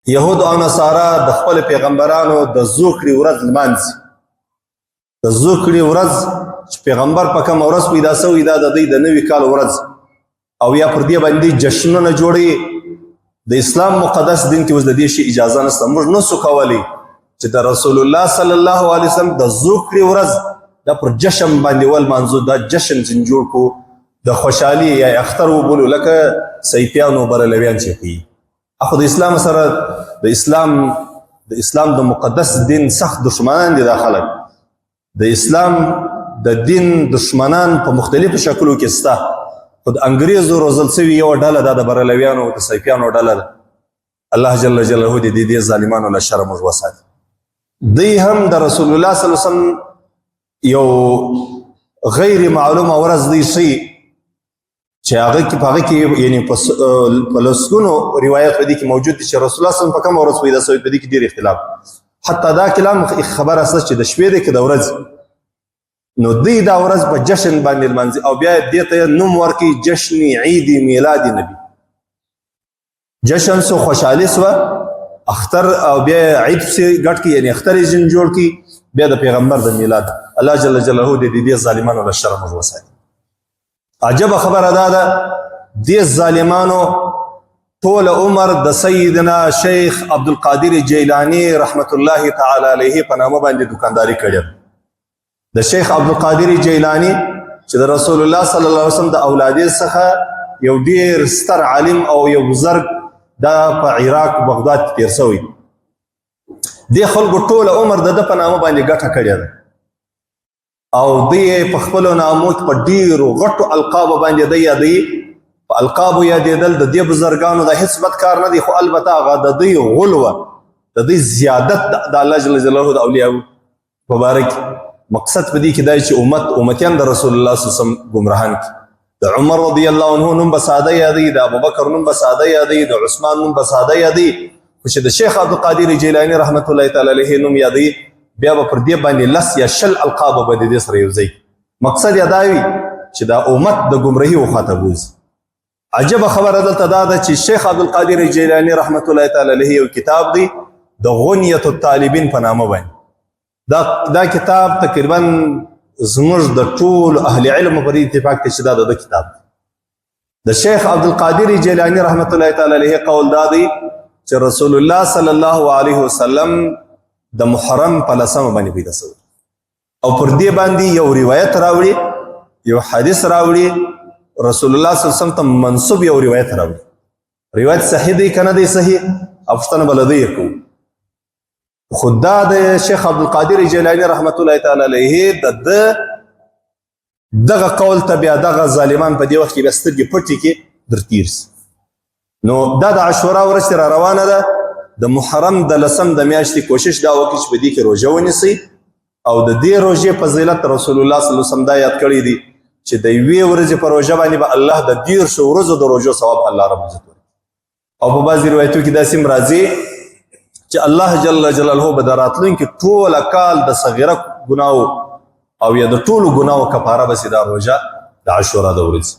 یهود او نصارا د خپل پیغمبرانو د زوکړې ورځ لمانځي. د زوکړې ورځ چې پیغمبر په کومه ورځ پیدا شوی دا د دوی د نوي کال ورځ او یا پر دې باندې جشنونه جوړوي. د اسلام مقدس دین کې اوس د دې شي اجازه نشته. موږ نسو کولی چې د رسول الله صلی الله علیه وسلم د زوکړې ورځ دا پر جشن باندې ولمانځو، دا جشن ځین جوړ کړو د خوشحالي یا اختر وبولو لکه سیفیان او برلویان چې کوي. اخو د اسلام سره د اسلام د مقدس دین سخت دشمنان دي. دا خلک د اسلام د دین دشمنان په مختلفو شکلو کې شته. خو د انګریزو روزل سوي یوه ډله دا د برلویانو د سیفیانو ډله ده. الله جل جلاله د دې ظالمانو له شره موږ وساتي. دوی هم د رسول الله صلی الله علیه وسلم یو غیر معلومه ورځ دی شي چې هغه کې یعنی په لسګونو روایت په دې کې موجود دي چې رسول الله صلی الله علیه وسلم په کومه ورځ پیدا شوی، په دې کې ډېر اختلاف. حتی دا کلام خبره اساس چې د شپې دی که د ورځ، نو دوی دا ورځ په جشن باندې لمانځي او بیا دې ته نوم ورکړي جشن عید میلاد نبی. جشن سو خوشحالي سوه، اختر او بیا عید پسې ګډ کړي، یعنی اختر یې ځین جوړ کړي، بیا د پیغمبر د میلاد. الله جل جلاله د دې ظالمانو له شره موږ وساتي. عجبه خبره دا ده دې ظالمانو طول عمر د سیدنا شیخ عبدالقادر جیلانی رحمت الله تعالی علیه په نامه باندې دکانداری کړې. د شیخ عبدالقادر جیلانی چې د رسول الله صلی الله علیه وسلم د اولادې څخه یو ډیر ستر عالم او یو بزرګ دا په عراق بغداد کې تیر شوی. دې خلکو ټول عمر د ده په نامه باندې ګټه کړې ده او دوی په خپلو نامو کې په ډیرو غټو القابو باندې دی یادوي. په القابو یادېدل د دې بزرګانو د هېڅ بد کار نه دی، خو البته هغه د دوی غلوه، د دوی زیادت د الله جل جلاله د اولیاءو په باره کې. مقصد په دې کې دی چې امتیان د رسول الله صلی الله علیه وسلم ګمراهان کړي. د عمر رضی الله عنه نوم به ساده یادوي، د ابوبکر نوم به ساده یادوي، د عثمان نوم به ساده یادوي، خو چې د شیخ عبدالقادر جیلانی رحمت الله تعالی علیه نوم یادوي بیا به پر دې باندې لس یا شل القاب به د دې سره یوځي. مقصد یې دا وي چې دا امت د ګمراهي وخواته بوځي. عجبه خبره دلته دا ده چې شیخ عبدالقادر جیلانی رحمت الله تعالی علیه یو کتاب دی د غنیة الطالبین په نامه باندې. دا کتاب تقریبا زموږ د ټول اهل علم پر اتفاق دی چې دا د کتاب دی. د شیخ عبدالقادر جیلانی رحمت الله تعالی علیه قول دا دی چې رسول الله صلی الله علیه وسلم د محرم په لسمه باندې پیدا شوی او پر دې باندې یو روایت راوړي، یو حدیث راوړي، رسول الله صلی الله علیه وسلم ته منسوب یو روایت راوړي. روایت صحیح دی که نه دی صحیح افشتنه بلدی کوو. خو دا د شیخ عبدالقادر جیلانی رحمت الله تعالی علیه دغه قول ته بیا دغه ظالمان په دې وخت کې بیا سترګې پټې کې در تیر سي. نو دا د عاشورا ورځ چې را روانه ده، د محرم د لسم د میاشتې کوشش دا وکړي چې په دې کې روژه ونیسئ او د دې روژې فضیلت رسول الله صلی الله علیه وسلم دا یاد کړی دی چې د یوې ورځې په روژه باندې به الله د 13 ورځو د روژو ثواب الله رب عزت ورکړي. او په بعضې روایتو کې داسې هم راځي چې الله جل جلاله به د راتلونکي ټوله کال د صغیره ګناو او یا د ټولو ګناو کفاره به سي دا روژه د عاشورا د ورځې.